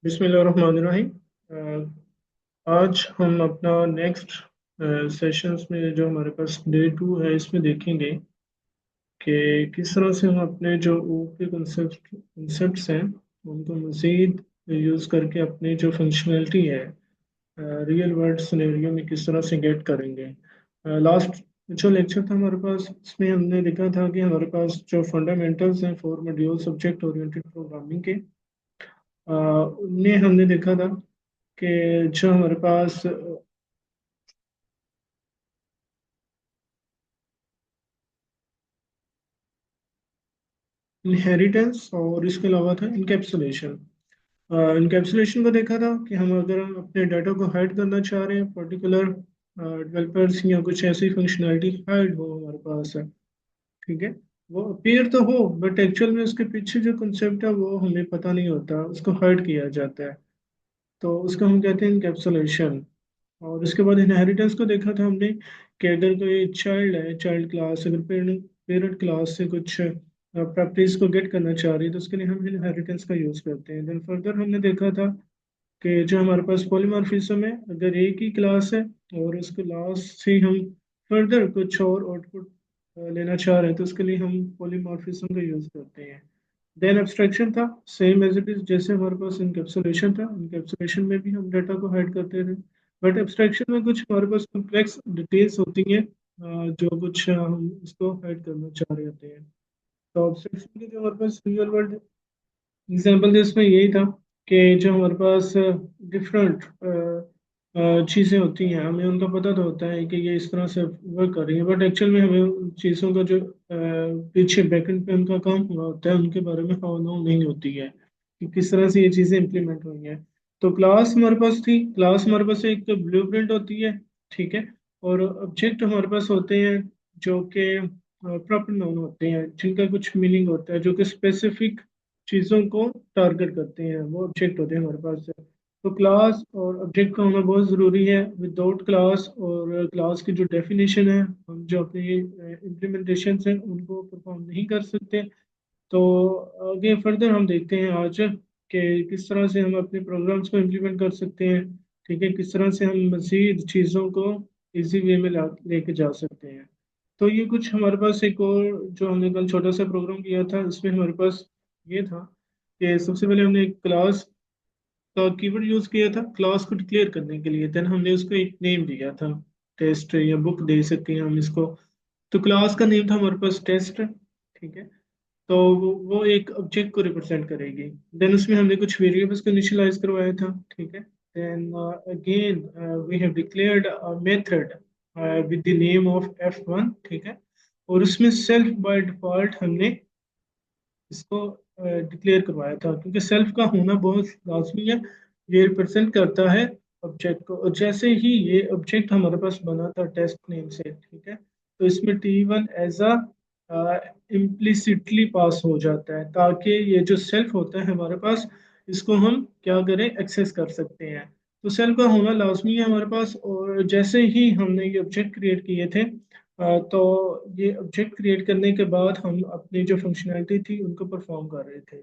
बिस्मिल्लाहिर्रहमानिर्रहीम। आज हम अपना नेक्स्ट सेशंस में जो हमारे पास डे 2 है इसमें देखेंगे कि किस तरह से हम अपने जो ऊपरी कंसेप्ट्स हैं उनको मज़ीद यूज़ करके अपनी जो फंक्शनैलिटी है रियल वर्ल्ड सिनेरियो में किस तरह से गेट करेंगे। लास्ट जो लेक्चर था हमारे पास इसमें हमने देखा था कि हमारे पास जो फंडामेंटल्स हैं for module subject oriented programming के उनमें हमने देखा था कि जो हमारे पास इनहेरिटेंस और इसके अलावा था इनकैप्सुलेशन। इनकैप्सुलेशन को देखा था कि हम अगर अपने डाटा को हाइड करना चाह रहे हैं पर्टिकुलर डेवलपर्स या कुछ ऐसी फंक्शनैलिटी हाइड हो हमारे पास है, ठीक है। वो अपीयर तो हो बट एक्चुअल में उसके पीछे जो कंसेप्ट है वो हमें पता नहीं होता, उसको हाइड किया जाता है, तो उसको हम कहते हैं इनकैप्सुलेशन। और उसके बाद इनहेरिटेंस को देखा था हमने कि अगर कोई चाइल्ड है, चाइल्ड क्लास अगर पेरेंट पेरेंट क्लास से कुछ प्रॉपर्टीज को गेट करना चाह रही है तो उसके लिए हम इनहेरिटेंस का यूज़ करते हैं। देन फर्दर हमने देखा था कि जो हमारे पास पॉलीमॉर्फिज्म है, अगर एक ही क्लास है और उस क्लास से हम फर्दर कुछ और आउटपुट लेना चाह रहे हैं तो उसके लिए हम पॉलीमॉर्फिज्म का यूज़ करते हैं। देन एब्स्ट्रैक्शन था सेम एज इट इज जैसे हमारे पास इनकैप्सुलेशन था, इनकैप्सुलेशन में भी हम डाटा को हाइड करते थे, बट एब्स्ट्रैक्शन में कुछ हमारे पास कॉम्प्लेक्स डिटेल्स होती हैं जो कुछ हम इसको हाइड करना चाह रहे होते हैं। तो एब्स्ट्रैक्शन के जो हमारे पास रियल वर्ल्ड एग्जाम्पल थे इसमें यही था कि जो हमारे पास डिफरेंट चीज़ें होती हैं हमें उनका पता तो होता है कि ये इस तरह से वर्क कर रही है, बट एक्चुअल में हमें उन चीज़ों का जो पीछे बैकएंड पे उनका काम हुआ होता है उनके बारे में हाव नाउ नहीं होती है कि किस तरह से ये चीज़ें इम्प्लीमेंट हुई हैं। तो क्लास हमारे पास थी, क्लास हमारे पास एक ब्लूप्रिंट होती है, ठीक है। और ऑब्जेक्ट हमारे पास होते हैं जो कि प्रॉपर नाउन होते हैं जिनका कुछ मीनिंग होता है जो कि स्पेसिफिक चीज़ों को टारगेट करते हैं, वो ऑब्जेक्ट होते हैं हमारे पास। तो क्लास और ऑब्जेक्ट का होना बहुत ज़रूरी है। विदाउट क्लास और क्लास की जो डेफिनेशन है हम जो अपनी इम्प्लीमेंटेशन हैं उनको परफॉर्म नहीं कर सकते। तो आगे फर्दर हम देखते हैं आज कि किस तरह से हम अपने प्रोग्राम्स को इम्प्लीमेंट कर सकते हैं, ठीक है, किस तरह से हम मज़ीद चीज़ों को इजी वे में लेके जा सकते हैं। तो ये कुछ हमारे पास एक और जो हमने कल छोटा सा प्रोग्राम किया था इसमें हमारे पास ये था कि सबसे पहले हमने एक क्लास का कीवर्ड यूज किया था क्लास को डिक्लेयर करने के लिए। देन हमने उसको एक नेम दिया था, टेस्ट या बुक दे सकते हैं हम इसको। तो क्लास का नेम था हमारे पास टेस्ट, ठीक है। तो वो एक ऑब्जेक्ट को रिप्रेजेंट करेगी। देन उसमें हमने कुछ वेरिएबल्स को इनिशियलाइज करवाया था, ठीक है। Then again we have declared a method with the name of F1, ठीक है। और उसमें सेल्फ बाय डिफॉल्ट हमने इसको डिक्लेयर करवाया था क्योंकि सेल्फ का होना बहुत लाजमी है, ये रिप्रेजेंट करता है ऑब्जेक्ट को। और जैसे ही ये ऑब्जेक्ट हमारे पास बना था टेस्ट नेम से, ठीक है, तो इसमें T1 एज अ इम्प्लिसिटली पास हो जाता है ताकि ये जो सेल्फ होता है हमारे पास इसको हम क्या करें एक्सेस कर सकते हैं। तो सेल्फ का होना लाजमी है हमारे पास। और जैसे ही हमने ये ऑब्जेक्ट क्रिएट किए थे तो ये ऑब्जेक्ट क्रिएट करने के बाद हम अपनी जो फंक्शनैलिटी थी उनको परफॉर्म कर रहे थे।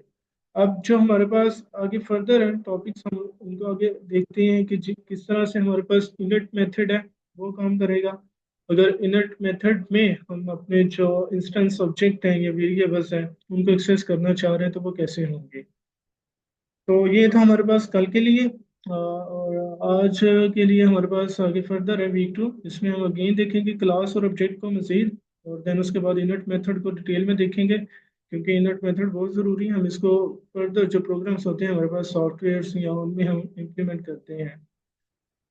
अब जो हमारे पास आगे फर्दर है टॉपिक्स हम उनको आगे देखते हैं कि किस तरह से हमारे पास इनिट मेथड है वो काम करेगा। अगर इनिट मेथड में हम अपने जो इंस्टेंस ऑब्जेक्ट हैं या वेरिएबल्स हैं उनको एक्सेस करना चाह रहे हैं तो वो कैसे होंगे। तो ये था हमारे पास कल के लिए। और आज के लिए हमारे पास आगे फर्दर है वीक 2, इसमें हम अगेन देखेंगे क्लास और ऑब्जेक्ट को मजीद। और देन उसके बाद इनट मेथड को डिटेल में देखेंगे क्योंकि इनट मेथड बहुत ज़रूरी है, हम इसको फर्दर जो प्रोग्राम्स होते हैं हमारे पास सॉफ्टवेयर या उनमें हम इम्प्लीमेंट करते हैं।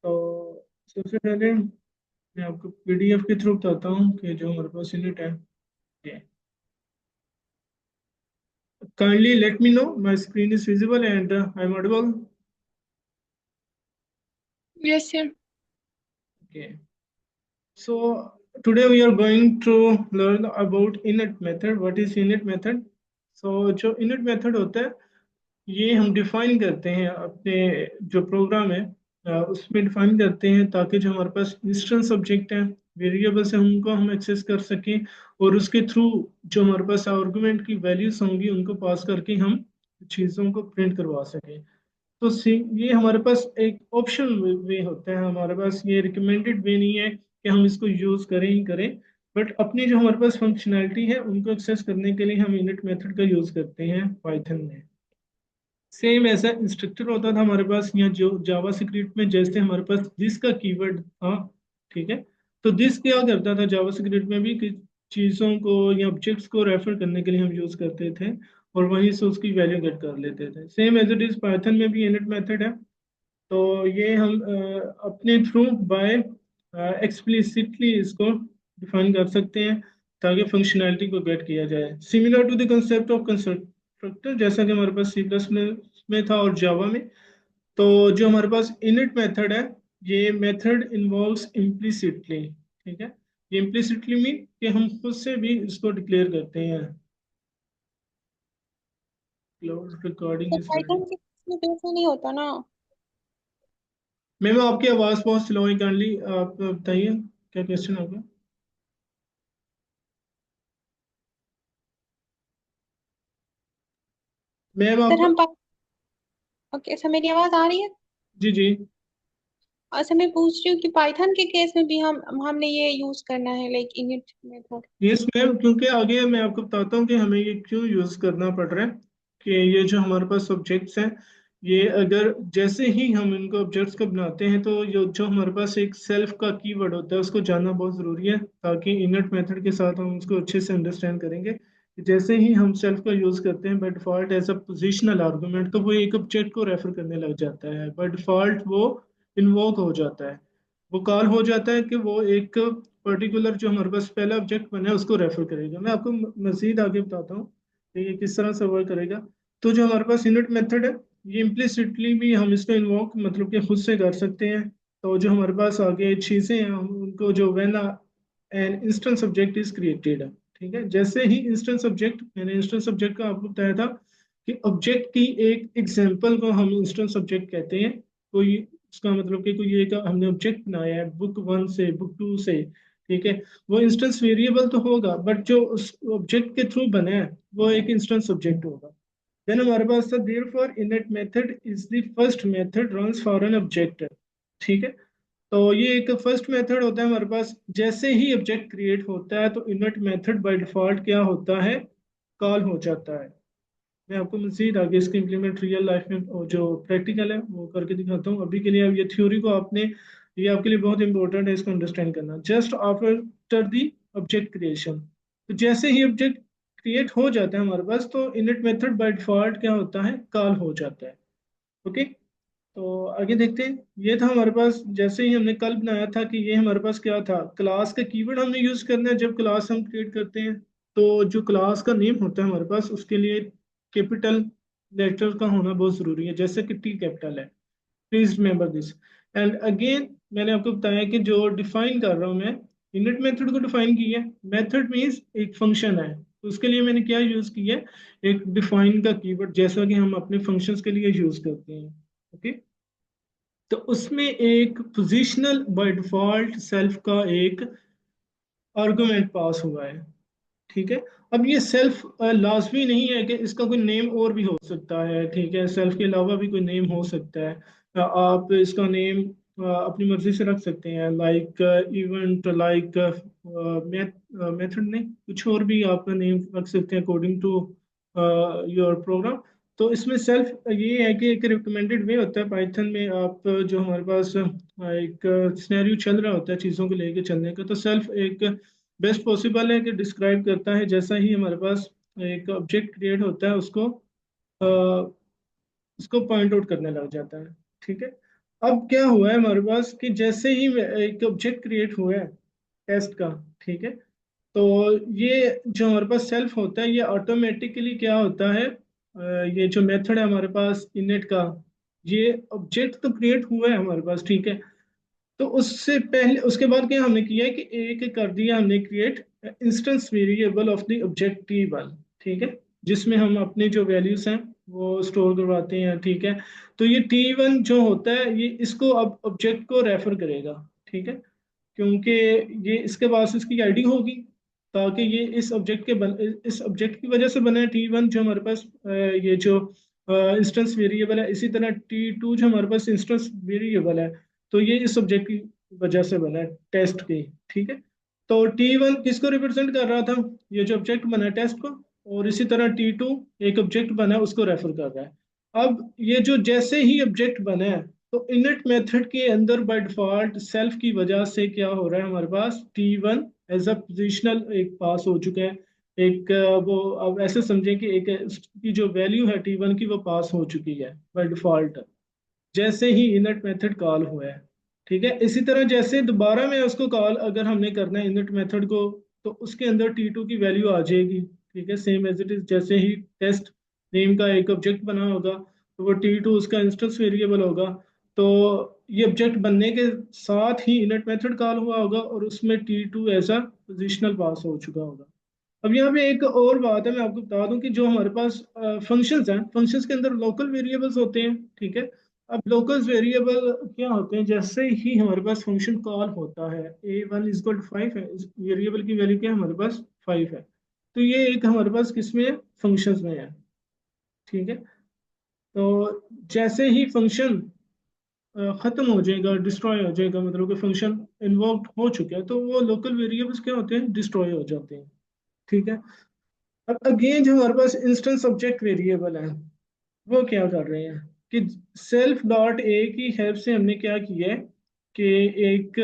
तो सबसे पहले मैं आपको PDF के थ्रू बताता हूँ कि जो हमारे पास इनट है ये। Kindly let me know my screen is visible and I am audible. Yes, sir. Okay. So today we are going to learn about init method. What is init method? So जो init method होता है ये हम define करते हैं अपने जो programme है उसमें डिफाइन करते हैं ताकि जो हमारे पास इंस्टेंस ऑब्जेक्ट हैं वेरिएबल्स हैं उनको हम एक्सेस कर सकें और उसके थ्रू जो हमारे पास आर्गुमेंट की वैल्यूज होंगी उनको पास करके हम चीज़ों को प्रिंट करवा सकें। तो ये हमारे पास एक ऑप्शन वे होता है, हमारे पास ये रिकमेंडेड वे नहीं है कि हम इसको यूज करें ही करें। बट अपनी जो हमारे पास फंक्शनैलिटी है उनको एक्सेस करने के लिए हम इनिट मेथड का यूज करते हैं पाइथन में। सेम ऐसा इंस्ट्रक्टर होता था हमारे पास, या जो जावा स्क्रिप्ट में जैसे हमारे पास दिस का कीवर्ड था, ठीक है। तो दिस क्या करता था जावा स्क्रिप्ट में भी कि चीज़ों को या ऑब्जेक्ट्स को रेफर करने के लिए हम यूज करते थे, और वहीं से उसकी वैल्यू गेट कर लेते थे। Same as it is Python में भी इनिट मेथड है। तो ये हम अपने थ्रू बाय एक्सप्लिसिटली इसको डिफाइन कर सकते हैं ताकि फंक्शनैलिटी को गेट किया जाए, similar to the concept of constructor, जैसा कि हमारे पास सी प्लस में था और जावा में। तो जो हमारे पास इनिट मेथड है, ये मेथड इन्वॉल्व्स इम्प्लिसिटली, ठीक है। ये इम्प्लिसिटली मीन कि हम खुद से भी इसको डिक्लेयर करते हैं। क्लाउड रिकॉर्डिंग तो इज पाइथन रेडी। के केस में तो ऐसा नहीं होता ना। मैम आपकी आवाज़ बहुत स्लो है, काइंडली आप बताइए क्या क्वेश्चन होगा। मैम सर आपका। ओके सर, मेरी आवाज आ रही है। जी जी। अच्छा, मैं पूछ रही हूँ कि पाइथन के केस में भी हमने ये यूज करना है, like init method. Yes ma'am, क्योंकि आगे मैं आपको बताता हूँ कि हमें ये क्यों यूज करना पड़ रहा है। कि ये जो हमारे पास ऑब्जेक्ट्स हैं, ये अगर जैसे ही हम इनको ऑब्जेक्ट्स को बनाते हैं तो जो हमारे पास एक सेल्फ का कीवर्ड होता है उसको जानना बहुत ज़रूरी है, ताकि इनट मेथड के साथ हम उसको अच्छे से अंडरस्टैंड करेंगे कि जैसे ही हम सेल्फ का यूज़ करते हैं by default as a positional argument, तो वो एक ऑब्जेक्ट को रेफर करने लग जाता है, बाय डिफ़ॉल्ट वो इन्वोक हो जाता है, वो कॉल हो जाता है कि वो एक पर्टिकुलर जो हमारे पास पहला ऑब्जेक्ट बना है उसको रेफर करेगा। मैं आपको मजीद आगे बताता हूँ कि ये किस तरह से वर्क करेगा। तो जो हमारे पास इनिट मेथड है, ये इम्प्लिसिटली भी हम इसको इन्वोक मतलब कि खुद से कर सकते हैं। तो जो हमारे पास आगे चीज़ें हैं हम उनको जो when an instance object is created है, ठीक है। जैसे ही इंस्टेंस ऑब्जेक्ट, मैंने इंस्टेंस ऑब्जेक्ट का आपको बताया था कि ऑब्जेक्ट की एक एग्जांपल को हम इंस्टेंस ऑब्जेक्ट कहते हैं। कोई उसका मतलब कि कोई एक हमने ऑब्जेक्ट बनाया है बुक वन से बुक टू से, ठीक है। वो इंस्टेंस वेरिएबल तो होगा, बट जो उस ऑब्जेक्ट के थ्रू बना है वो एक इंस्टेंस ऑब्जेक्ट होगा। देन हमारे पास था therefore init method is the first method runs for an object, ठीक है। तो ये एक फर्स्ट मेथड होता है हमारे पास, जैसे ही ऑब्जेक्ट क्रिएट होता है तो इनिट मेथड बाय डिफॉल्ट क्या होता है, कॉल हो जाता है। मैं आपको मजीद आगे इसके इम्प्लीमेंट रियल लाइफ में जो प्रैक्टिकल है वो करके दिखाता हूँ। अभी के लिए अब ये थ्योरी को आपने, ये आपके लिए बहुत इंपॉर्टेंट है इसको अंडरस्टैंड करना। Just after the object creation, तो जैसे ही ऑब्जेक्ट क्रिएट हो जाता है हमारे पास तो इनिट मेथड बाय डिफॉल्ट क्या होता है, कॉल हो जाता है। ओके। तो आगे देखते हैं। ये था हमारे पास, जैसे ही हमने कल बनाया था कि ये हमारे पास क्या था, क्लास का कीवर्ड हमने यूज करना है जब क्लास हम क्रिएट करते हैं। तो जो क्लास का नेम होता है हमारे पास उसके लिए कैपिटल लेटर का होना बहुत जरूरी है, जैसे कि टी कैपिटल है। Please remember this. And again मैंने आपको बताया कि जो डिफाइन कर रहा हूँ मैं, इनिट मेथड को डिफाइन किया है। मेथड मीन्स एक फंक्शन है, तो उसके लिए मैंने क्या यूज किया है, एक डिफाइन का कीवर्ड, जैसा कि हम अपने फंक्शंस के लिए यूज करते हैं। ओके। तो उसमें एक पोजिशनल बाय डिफॉल्ट सेल्फ का एक आर्गुमेंट पास हुआ है, ठीक है। अब ये सेल्फ लाजमी नहीं है कि इसका कोई नेम और भी हो सकता है, ठीक है। सेल्फ के अलावा भी कोई नेम हो सकता है। आप इसका नेम अपनी मर्जी से रख सकते हैं, लाइक इवेंट, लाइक मेथड नहीं, कुछ और भी आप नेम रख सकते हैं अकॉर्डिंग टू योर प्रोग्राम। तो इसमें सेल्फ ये है कि एक रिकमेंडेड वे होता है पाइथन में। आप जो हमारे पास एक सिनेरियो चल रहा होता है चीज़ों को लेके चलने का, तो सेल्फ एक बेस्ट पॉसिबल है कि डिस्क्राइब करता है जैसा ही हमारे पास एक ऑब्जेक्ट क्रिएट होता है उसको उसको पॉइंट आउट करने लग जाता है, ठीक है। अब क्या हुआ है हमारे पास कि जैसे ही एक ऑब्जेक्ट क्रिएट हुआ है टेस्ट का, ठीक है। तो ये जो हमारे पास सेल्फ होता है ये ऑटोमेटिकली क्या होता है, ये जो मेथड है हमारे पास इनिट का, ये ऑब्जेक्ट तो क्रिएट हुआ है हमारे पास, ठीक है। तो उससे पहले उसके बाद क्या हमने किया है कि एक कर दिया हमने create instance variable of the object टी1, ठीक है, जिसमें हम अपने जो वैल्यूज हैं वो स्टोर करवाते हैं, ठीक है। तो ये टी1 जो होता है ये इसको अब ऑब्जेक्ट को रेफर करेगा, ठीक है, क्योंकि ये इसके पास इसकी आईडी होगी, ताकि ये इस ऑब्जेक्ट की वजह से बना है टी1 जो हमारे पास ये जो इंस्टेंस वेरिएबल है, इसी तरह T2 जो हमारे पास इंस्टेंस वेरिएबल है, तो ये इस सब्जेक्ट की वजह से बना है, टेस्ट की। ठीक है, तो T1 किसको रिप्रेजेंट कर रहा था, ये जो ऑब्जेक्ट बना है टेस्ट को, और इसी तरह T2 एक ऑब्जेक्ट बना है उसको रेफर कर रहा है। अब ये जो जैसे ही ऑब्जेक्ट बना है, तो इनिट मेथड के अंदर बाय डिफॉल्ट सेल्फ की वजह से क्या हो रहा है, हमारे पास T1 एज अ पोजिशनल एक पास हो चुका है। एक वो अब ऐसे समझें कि एक उसकी जो वैल्यू है T1 की वो पास हो चुकी है बाय डिफॉल्ट, जैसे ही इनिट मेथड कॉल हुआ है। ठीक है, इसी तरह जैसे दोबारा में उसको कॉल अगर हमने करना है इनिट मेथड को, तो उसके अंदर T2 की वैल्यू आ जाएगी। ठीक है, सेम एज इट इज, जैसे ही टेस्ट नेम का एक ऑब्जेक्ट बना होगा, तो वो T2 उसका इंस्टेंस वेरिएबल होगा। तो ये ऑब्जेक्ट बनने के साथ ही इनिट मेथड कॉल हुआ होगा और उसमें T2 एज अ पोजिशनल पास हो चुका होगा। अब यहाँ पे एक और बात है, मैं आपको बता दूं कि जो हमारे पास फंक्शंस हैं, फंक्शंस के अंदर लोकल वेरिएबल्स होते हैं। ठीक है, अब लोकल वेरिएबल क्या होते हैं, जैसे ही हमारे पास फंक्शन कॉल होता है, A1 = 5 है, इस वेरिएबल की वैल्यू क्या है हमारे पास 5 है, तो ये एक हमारे पास किसमें है, फंक्शंस में है। ठीक है, तो जैसे ही फंक्शन खत्म हो जाएगा, डिस्ट्रॉय हो जाएगा, मतलब कि फंक्शन इन्वोक्ड हो चुका है, तो वो लोकल वेरिएबल्स क्या होते हैं, डिस्ट्रॉय हो जाते हैं। ठीक है, अब अगेन जो हमारे पास इंस्टेंस ऑब्जेक्ट वेरिएबल है, वो क्या कर रहे हैं कि सेल्फ डॉट ए की हेल्प से हमने क्या किया है कि एक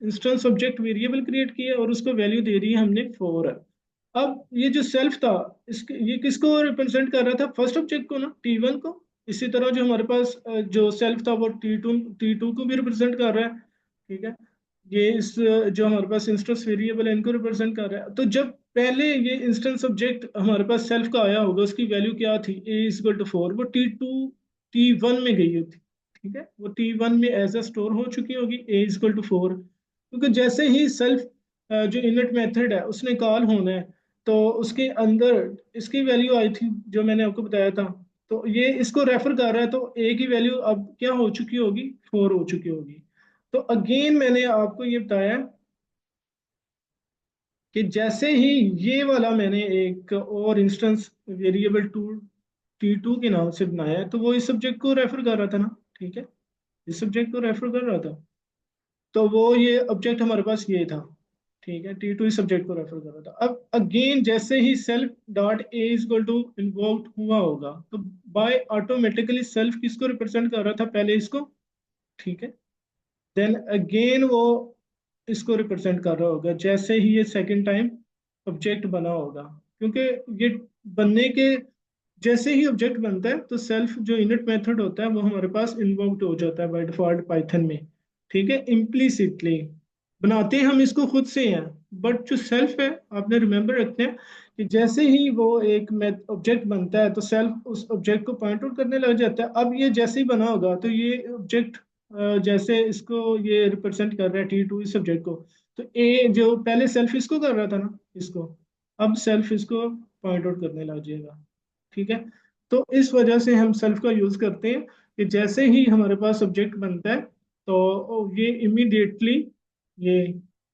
इंस्टेंस ऑब्जेक्ट वेरिएबल क्रिएट किया और उसको वैल्यू दे दी है हमने 4। अब ये जो सेल्फ था, इसके ये किसको रिप्रेजेंट कर रहा था, फर्स्ट ऑब्जेक्ट को ना, T1 को। इसी तरह जो हमारे पास जो सेल्फ था वो T2 को भी रिप्रेजेंट कर रहा है। ठीक है, ये इस जो हमारे पास इंस्टेंस वेरिएबल है इनको रिप्रेजेंट कर रहा है। तो जब पहले ये इंस्टेंस ऑब्जेक्ट हमारे पास सेल्फ का आया होगा, उसकी वैल्यू क्या थी, A = 4, वो T1 में गई होती। ठीक है, वो T1 में एज अ स्टोर हो चुकी होगी A = 4, क्योंकि जैसे ही सेल्फ जो इनिट मेथड है उसने कॉल होना है, तो उसके अंदर इसकी वैल्यू आई थी जो मैंने आपको बताया था, तो ये इसको रेफर कर रहा है, तो ए की वैल्यू अब क्या हो चुकी होगी, 4 हो चुकी होगी। तो अगेन मैंने आपको ये बताया कि जैसे ही ये वाला मैंने एक और इंस्टेंस वेरिएबल T2 के नाम से बनाया है, तो वो इस सब्जेक्ट को रेफर कर रहा था ना। ठीक है, इस सब्जेक्ट को रेफर कर रहा था, तो वो ये ऑब्जेक्ट हमारे पास ये था। ठीक है, T2 इस सब्जेक्ट को रेफर कर रहा था। अब अगेन जैसे ही self dot A is equal to invoked हुआ होगा, तो बाय ऑटोमेटिकली सेल्फ किसको रिप्रेजेंट कर रहा था, पहले इसको। ठीक है, देन अगेन वो इसको रिप्रेजेंट कर रहा होगा जैसे ही ये सेकंड टाइम ऑब्जेक्ट बना होगा, क्योंकि ये बनने के जैसे ही ऑब्जेक्ट बनता है, तो सेल्फ जो इनिट मेथड होता है वो हमारे पास इन्वोक्ड हो जाता है बाय डिफॉल्ट पाइथन में। ठीक है, इम्प्लीसिटली बनाते हम इसको खुद से हैं, बट जो सेल्फ है, आपने रिमेंबर रखते हैं कि जैसे ही वो एक ऑब्जेक्ट बनता है, तो सेल्फ उस ऑब्जेक्ट को पॉइंट आउट करने लग जाता है। अब ये जैसे ही बना होगा, तो ये ऑब्जेक्ट जैसे इसको ये रिप्रेजेंट कर रहा है T2 इस सब्जेक्ट को, तो ए जो पहले सेल्फ इसको कर रहा था ना, इसको, अब सेल्फ इसको पॉइंट आउट करने लग जाएगा। ठीक है, तो इस वजह से हम सेल्फ का यूज करते हैं कि जैसे ही हमारे पास सब्जेक्ट बनता है, तो ये इमीडिएटली ये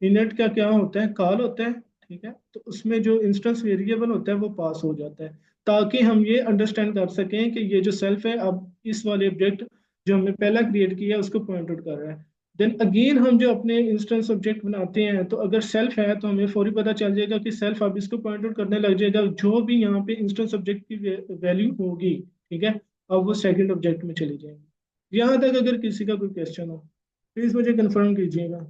इनट का क्या होता है, कॉल होता है। ठीक है, तो उसमें जो इंस्टेंस वेरिएबल होता है वो पास हो जाता है, ताकि हम ये अंडरस्टैंड कर सकें कि ये जो सेल्फ है अब इस वाले ऑब्जेक्ट जो हमने पहला क्रिएट किया उसको पॉइंट आउट कर रहा है। देन अगेन हम जो अपने इंस्टेंस ऑब्जेक्ट बनाते हैं, तो अगर सेल्फ है तो हमें फौरी पता चल जाएगा कि सेल्फ अब इसको पॉइंट आउट करने लग जाएगा, जो भी यहाँ पे इंस्टेंस ऑब्जेक्ट की वैल्यू होगी। ठीक है, अब वो सेकंड ऑब्जेक्ट में चली जाएगी। यहाँ तक अगर किसी का कोई क्वेश्चन हो, प्लीज मुझे कंफर्म कीजिएगा।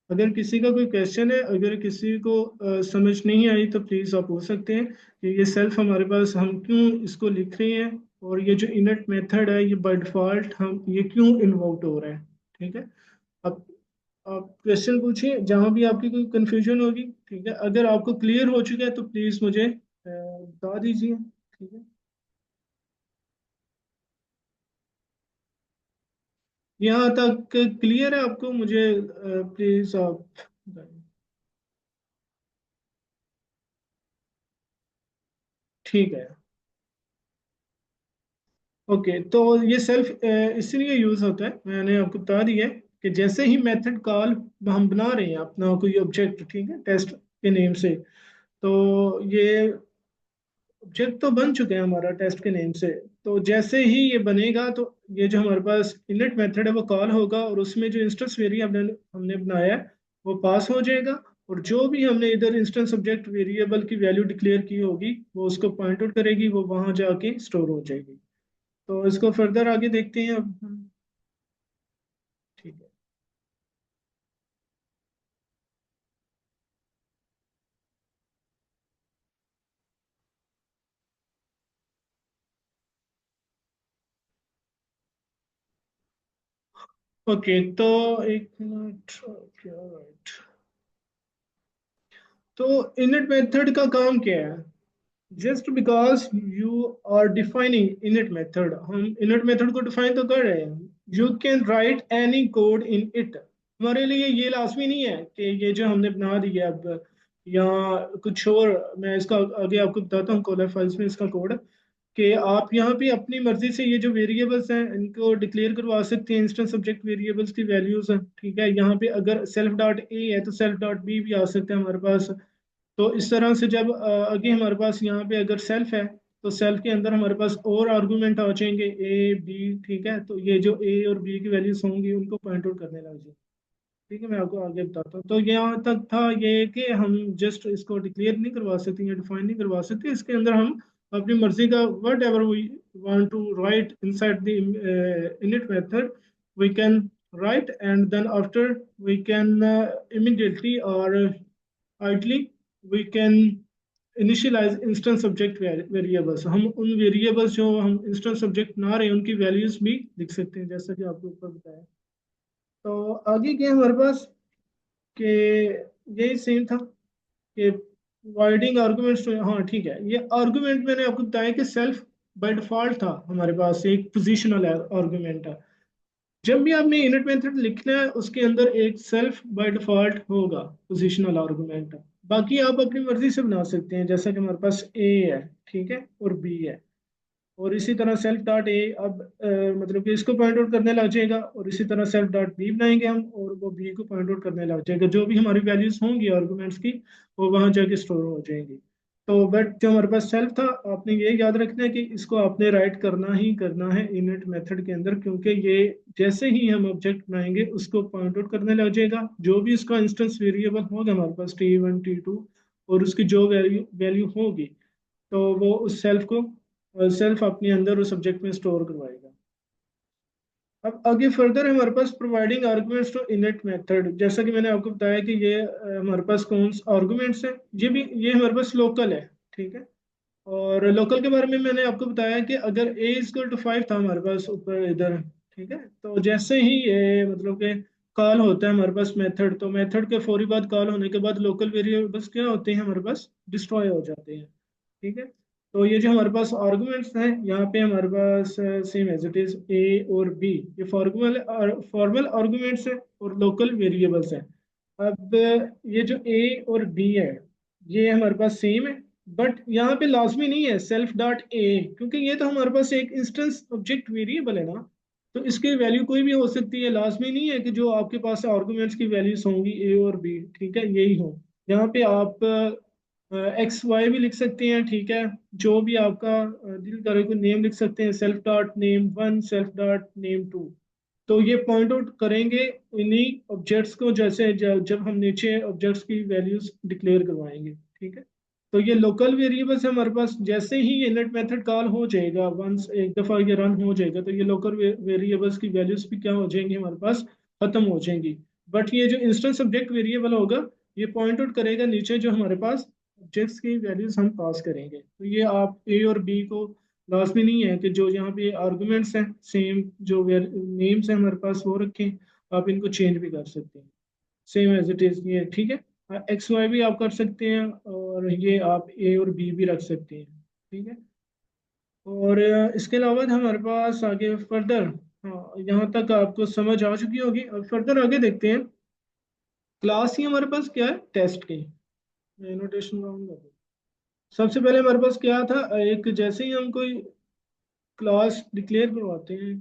अगर किसी का कोई क्वेश्चन है, अगर किसी को समझ नहीं आई, तो प्लीज़ आप पूछ सकते हैं कि ये सेल्फ हमारे पास हम क्यों इसको लिख रहे हैं, और ये जो इनट मेथड है ये बाय डिफॉल्ट हम ये क्यों इन्वोक्ड हो रहा है। ठीक है, अब आप क्वेश्चन पूछिए जहाँ भी आपकी कोई कंफ्यूजन होगी। ठीक है, अगर आपको क्लियर हो चुका है तो प्लीज़ मुझे बता दीजिए। ठीक है, यहाँ तक क्लियर है आपको, मुझे प्लीज़ आप बताइए। ठीक है, ओके, तो ये सेल्फ इसलिए यूज होता है, मैंने आपको बता दिया है कि जैसे ही मेथड कॉल हम बना रहे हैं अपना कोई ऑब्जेक्ट, ठीक है, टेस्ट के नेम से, तो ये ऑब्जेक्ट तो बन चुके हैं हमारा टेस्ट के नेम से। तो जैसे ही ये बनेगा तो ये जो हमारे पास इनिट मेथड है वो कॉल होगा, और उसमें जो इंस्टेंस वेरिएबल हमने हमने बनाया है वो पास हो जाएगा, और जो भी हमने इधर इंस्टेंस ऑब्जेक्ट वेरिएबल की वैल्यू डिक्लेयर की होगी वो उसको पॉइंट आउट करेगी, वो वहां जाके स्टोर हो जाएगी। तो इसको फर्दर आगे देखते हैं अब हम। ठीक है। ओके, तो एक मिनट। Okay, right. तो इनिट मेथड का काम क्या है? Just because you are defining init method, हम इनिट मेथड को डिफाइन तो कर रहे हैं। You can write any code in it. हमारे लिए ये लाजमी नहीं है कि ये जो हमने बना दिया अब या कुछ और, मैं इसका आगे आपको बताता हूँ कॉलर फाइल्स में इसका कोड, कि आप यहाँ पे अपनी मर्जी से ये जो वेरिएबल्स हैं इनको डिक्लेयर करवा सकते हैं, इंस्टेंस सब्जेक्ट वेरिएबल्स की वैल्यूज हैं, ठीक है। यहाँ पे अगर सेल्फ डॉट ए है तो सेल्फ डॉट बी भी आ सकते हैं हमारे पास। तो इस तरह से जब आगे हमारे पास यहाँ पे अगर सेल्फ है तो सेल्फ के अंदर हमारे पास और आर्गुमेंट आ जाएंगे ए बी, ठीक है। तो ये जो ए और बी की वैल्यूज होंगी उनको पॉइंट आउट करने लग जाएंगे। ठीक है, मैं आपको आगे बताता हूँ। तो यहाँ तक था ये कि हम जस्ट इसको डिक्लेयर नहीं करवा सकते या डिफाइन नहीं करवा सकते, इसके अंदर हम अपनी मर्जी का whatever we want to write inside the init method we can write, and then after we can immediately or idly we can initialize instance subject variables। हम उन वेरिएबल्स जो हम इंस्टेंस सब्जेक्ट बना रहे हैं उनकी वैल्यूज भी लिख सकते हैं, जैसा कि आपको ऊपर बताया। तो आगे क्या है हमारे पास कि यही सेम था कि वाइडिंग आर्गुमेंट्स, तो हाँ ठीक है, ये आर्गुमेंट मैंने आपको बताया कि सेल्फ बाय डिफॉल्ट था हमारे पास एक पोजिशनल आर्गुमेंट है। जब भी आपने इनिट मेथड लिखना है उसके अंदर एक सेल्फ बाय डिफॉल्ट होगा पोजिशनल आर्गुमेंट। बाकी आप अपनी मर्जी से बना सकते हैं, जैसा कि हमारे पास ए है, ठीक है, और बी है, और इसी तरह सेल्फ डॉट ए अब मतलब कि इसको पॉइंट आउट करने लग जाएगा, और इसी तरह सेल्फ डॉट बी बनाएंगे हम और वो बी को पॉइंट आउट करने लग जाएगा। जो भी हमारी वैल्यूज होंगी आर्गुमेंट्स की वो वहां जाके स्टोर हो जाएंगी। तो बट जो हमारे पास सेल्फ था, आपने ये याद रखना है कि इसको आपने राइट करना ही करना है इनिट मेथड के अंदर, क्योंकि ये जैसे ही हम ऑब्जेक्ट बनाएंगे उसको पॉइंट आउट करने लग जाएगा। जो भी इसका इंस्टेंस वेरिएबल होगा हमारे पास T1 T2, और उसकी जो वैल्यू वैल्यू होगी तो वो उस सेल्फ को सेल्फ अपने अंदर उस सब्जेक्ट में स्टोर करवाएगा। अब आगे फर्दर हमारे पास providing arguments to init method, जैसा कि मैंने आपको बताया कि ये हमारे पास कौन से आर्गुमेंट्स हैं, ये हमारे पास लोकल है, ठीक है। और लोकल के बारे में मैंने आपको बताया कि अगर a इक्वल टू 5 था हमारे पास ऊपर इधर, ठीक है, तो जैसे ही ये मतलब कि कॉल होता है हमारे पास मेथड, तो मेथड के फौरी बाद कॉल होने के बाद लोकल वेरिएबल्स क्या होते हैं हमारे पास, डिस्ट्रॉय हो जाते हैं, ठीक है। तो ये जो हमारे पास आर्गुमेंट्स हैं यहाँ पे हमारे पास same as it is A और बी, ये फॉर्मल फॉर्मल आर्गुमेंट्स है और लोकल वेरिएबल्स हैं। अब ये जो ए और बी है ये हमारे पास सेम है, बट यहाँ पे लाजमी नहीं है सेल्फ डॉट ए, क्योंकि ये तो हमारे पास एक इंस्टेंस ऑब्जेक्ट वेरिएबल है ना। तो इसकी वैल्यू कोई भी हो सकती है, लाजमी नहीं है कि जो आपके पास आर्गुमेंट्स की वैल्यूज होंगी ए और बी, ठीक है, यही हो। यहाँ पे आप एक्स वाई भी लिख सकते हैं, ठीक है, जो भी आपका दिल करे को नेम लिख सकते हैं, self dot name one, self dot name two. तो ये पॉइंट आउट करेंगे इन्हीं ऑब्जेक्ट्स को, जैसे जब हम नीचे ऑब्जेक्ट्स की वैल्यूज डिक्लेयर करवाएंगे, ठीक है। तो ये लोकल वेरिएबल्स है हमारे पास, जैसे ही ये इनिट मेथड कॉल हो जाएगा, वंस एक दफा ये रन हो जाएगा तो ये लोकल वेरिएबल्स की वैल्यूज भी क्या हो जाएंगी हमारे पास, खत्म हो जाएंगी। बट ये जो इंस्टेंस सब्जेक्ट वेरिएबल होगा ये पॉइंट आउट करेगा नीचे जो हमारे पास ऑब्जेक्ट्स की वैल्यूज हम पास करेंगे। तो ये आप ए और बी को लाजमी नहीं है कि जो यहाँ पे आर्गुमेंट्स हैं सेम जो नेम्स हैं हमारे पास वो रखें, आप इनको चेंज भी कर सकते हैं सेम एज इट इज, ये ठीक है। एक्स वाई भी आप कर सकते हैं, और ये आप ए और बी भी रख सकते हैं, ठीक है। और इसके अलावा हमारे पास आगे फर्दर, हाँ यहाँ तक आपको समझ आ चुकी होगी। अब फर्दर आगे देखते हैं। क्लास ही हमारे पास क्या है, टेस्ट की। मैं नोटेशन बनाऊंगा। सबसे पहले हमारे पास क्या था, एक जैसे ही हम कोई क्लास डिक्लेयर करवाते हैं,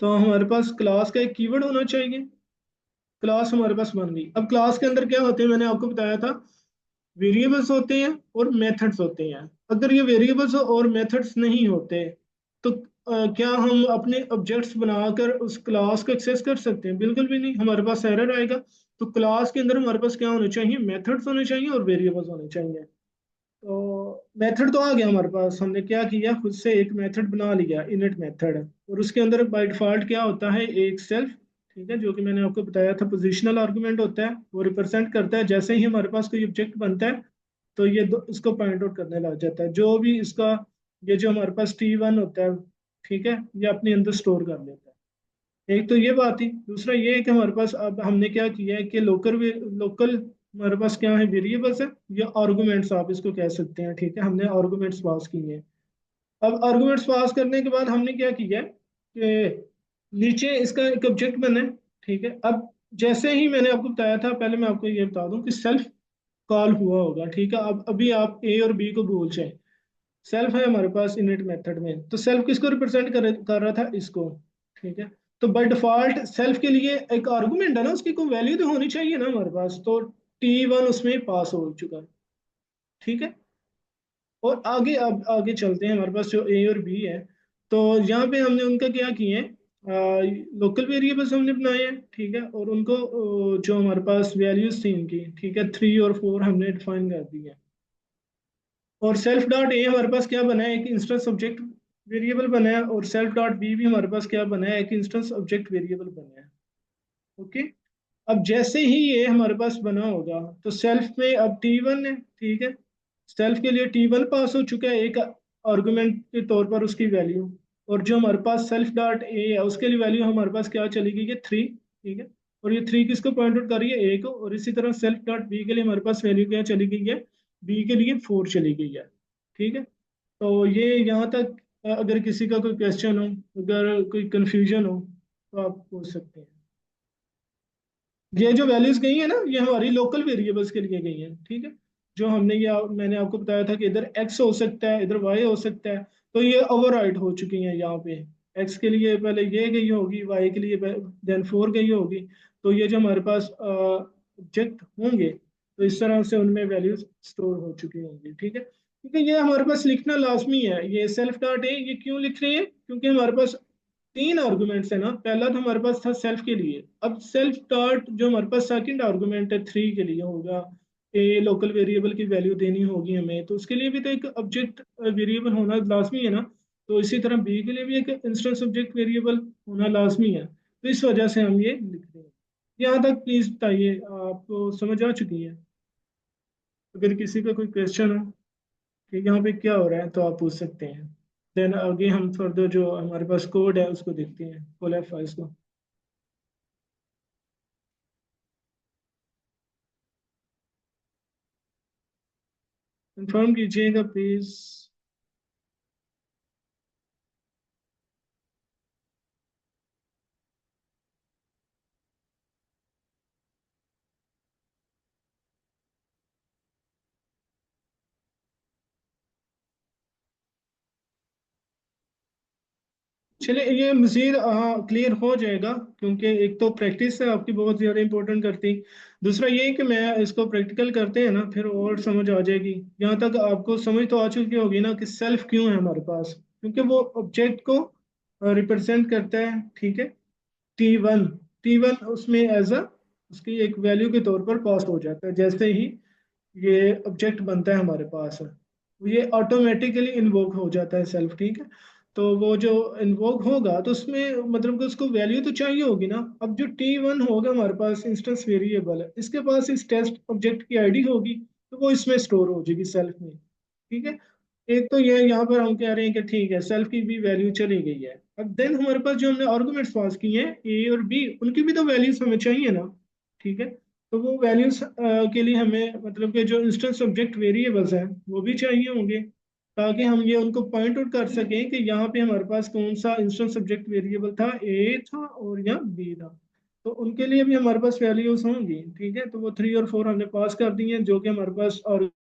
तो हमारे पास क्लास का एक कीवर्ड होना चाहिए। क्लास हमारे पास बन गई। अब क्लास के अंदर क्या होते हैं, मैंने आपको बताया था, वेरिएबल्स होते हैं और मेथड्स होते हैं। अगर ये वेरिएबल्स और मेथड्स नहीं होते तो क्या हम अपने ऑब्जेक्ट्स बनाकर उस क्लास को एक्सेस कर सकते हैं? बिल्कुल भी नहीं, हमारे पास एरर आएगा। तो क्लास के अंदर हमारे पास क्या होने चाहिए? मेथड्स होने चाहिए और वेरिएबल्स होने चाहिए। तो मेथड तो आ गया हमारे पास, हमने क्या किया, खुद से एक मेथड बना लिया, इनिट मेथड। और उसके अंदर बाय डिफॉल्ट क्या होता है, एक सेल्फ, ठीक है, जो कि मैंने आपको बताया था पोजिशनल आर्गुमेंट होता है। वो रिप्रेजेंट करता है, जैसे ही हमारे पास कोई ऑब्जेक्ट बनता है तो ये इसको पॉइंट आउट करने लग जाता है, जो भी इसका, ये जो हमारे पास T1 होता है, ठीक है, ये अपने अंदर स्टोर कर लेता है। एक तो ये बात थी। दूसरा ये है कि हमारे पास अब हमने क्या किया है कि लोकल लोकल हमारे पास क्या है, वेरिएबल्स है या आर्गुमेंट्स आप इसको कह सकते हैं, ठीक है। हमने आर्गुमेंट्स पास किए हैं। अब आर्गुमेंट्स पास करने के बाद हमने क्या किया है कि नीचे इसका एक ऑब्जेक्ट बना है, ठीक है। अब जैसे ही मैंने आपको बताया था, पहले मैं आपको ये बता दूं कि सेल्फ कॉल हुआ होगा, ठीक है। अब अभी आप ए और बी को भूल जाए, सेल्फ है हमारे पास इनिट मेथड में, तो सेल्फ किसको रिप्रेजेंट कर रहा था, इसको, ठीक है। तो बाय डिफॉल्ट सेल्फ के लिए एक आर्गुमेंट है ना, उसकी कोई वैल्यू तो होनी चाहिए ना हमारे पास। तो T1 उसमें पास हो चुका है, ठीक है। और आगे, अब आगे चलते हैं, हमारे पास जो ए और बी है, तो यहाँ पे हमने उनका क्या किए हैं, लोकल वेरिएबल्स हमने बनाए हैं, ठीक है। और उनको जो हमारे पास वैल्यूज थी इनकी, ठीक है, 3 और 4 हमने डिफाइन कर दी है। और सेल्फ डॉट ए हमारे पास क्या बना है, एक इंस्टेंस ऑब्जेक्ट वेरिएबल बना है। और सेल्फ डॉट बी भी हमारे पास क्या बना है, एक इंस्टेंस ऑब्जेक्ट वेरिएबल बना है। ओके। अब जैसे ही ये हमारे पास बना होगा तो सेल्फ में अब T1 है, ठीक है। सेल्फ के लिए T1 पास हो चुका है एक आर्गुमेंट के तौर पर, उसकी वैल्यू। और जो हमारे पास सेल्फ डॉट ए है, उसके लिए वैल्यू हमारे पास क्या चली गई है, 3, ठीक है। और ये 3 किसको पॉइंट आउट कर रही है, ए को। और इसी तरह सेल्फ डॉट बी के लिए हमारे पास वैल्यू क्या चली गई है, बी के लिए 4 चली गई है, ठीक है। तो ये यहाँ तक, अगर किसी का कोई क्वेश्चन हो, अगर कोई कंफ्यूजन हो तो आप पूछ सकते हैं। ये जो वैल्यूज गई है ना, ये हमारी लोकल वेरिएबल्स के लिए गई हैं, ठीक है। जो हमने ये मैंने आपको बताया था कि इधर x हो सकता है, इधर y हो सकता है, तो ये ओवरराइट हो चुकी हैं यहाँ पे। x के लिए पहले ये गई होगी, y के लिए देन 4 गई होगी। तो ये जो हमारे पास ऑब्जेक्ट होंगे, तो इस तरह से उनमें वैल्यूज स्टोर हो चुकी होंगी, ठीक है। क्योंकि ये हमारे पास लिखना लाजमी है, ये सेल्फ डॉट है, ये क्यों लिख रहे हैं, क्योंकि हमारे पास 3 आर्गुमेंट्स है ना। पहला तो हमारे पास था सेल्फ के लिए, अब सेल्फ डॉट जो हमारे पास सेकंड आर्गुमेंट है 3 के लिए होगा, ए लोकल वेरिएबल की वैल्यू देनी होगी हमें, तो उसके लिए भी तो एक ऑब्जेक्ट वेरिएबल होना लाजमी है ना। तो इसी तरह बी के लिए भी एक इंस्टेंस ऑब्जेक्ट वेरिएबल होना लाजमी है। तो इस वजह से हम ये लिख रहे हैं। यहाँ तक प्लीज बताइए, आपको समझ आ चुकी है? अगर किसी का कोई क्वेश्चन हो कि यहाँ पे क्या हो रहा है तो आप पूछ सकते हैं। देन आगे हम फर्दर जो हमारे पास कोड है उसको देखते हैं, कोलैब फाइल्स को। कंफर्म कीजिएगा प्लीज। चलिए, ये मजीद क्लियर हो जाएगा, क्योंकि एक तो प्रैक्टिस है आपकी बहुत ज़्यादा इंपॉर्टेंट करती। दूसरा ये है कि मैं इसको प्रैक्टिकल करते हैं ना, फिर और समझ आ जाएगी। यहाँ तक आपको समझ तो आ चुकी होगी ना कि सेल्फ क्यों है हमारे पास, क्योंकि वो ऑब्जेक्ट को रिप्रेजेंट करता है, ठीक है। T1, T1 उसमें एज अ उसकी एक वैल्यू के तौर पर पास हो जाता है, जैसे ही ये ऑब्जेक्ट बनता है हमारे पास, ये ऑटोमेटिकली इन्वोक हो जाता है सेल्फ, ठीक है। तो वो जो इन्वोक होगा तो उसमें मतलब कि उसको वैल्यू तो चाहिए होगी ना। अब जो T1 होगा हमारे पास इंस्टेंस वेरिएबल है, इसके पास इस टेस्ट ऑब्जेक्ट की आईडी होगी, तो वो इसमें स्टोर हो जाएगी सेल्फ में, ठीक है। एक तो ये यहाँ पर हम कह रहे हैं कि ठीक है, सेल्फ की भी वैल्यू चली गई है। अब देन हमारे पास जो हमने आर्गुमेंट्स पास किए हैं ए और बी, उनकी भी तो वैल्यूज हमें चाहिए ना, ठीक है। तो वो वैल्यूज के लिए हमें मतलब कि जो इंस्टेंस ऑब्जेक्ट वेरिएबल्स हैं वो भी चाहिए होंगे, ताकि हम ये उनको पॉइंट आउट कर सकें कि यहाँ पे हमारे पास कौन सा इंस्टेंस ऑब्जेक्ट वेरिएबल था, ए था और या बी था। तो उनके लिए भी हमारे पास वैल्यूज होंगी, ठीक है। तो वो 3 और 4 हमने पास कर दी हैं, जो कि हमारे पास और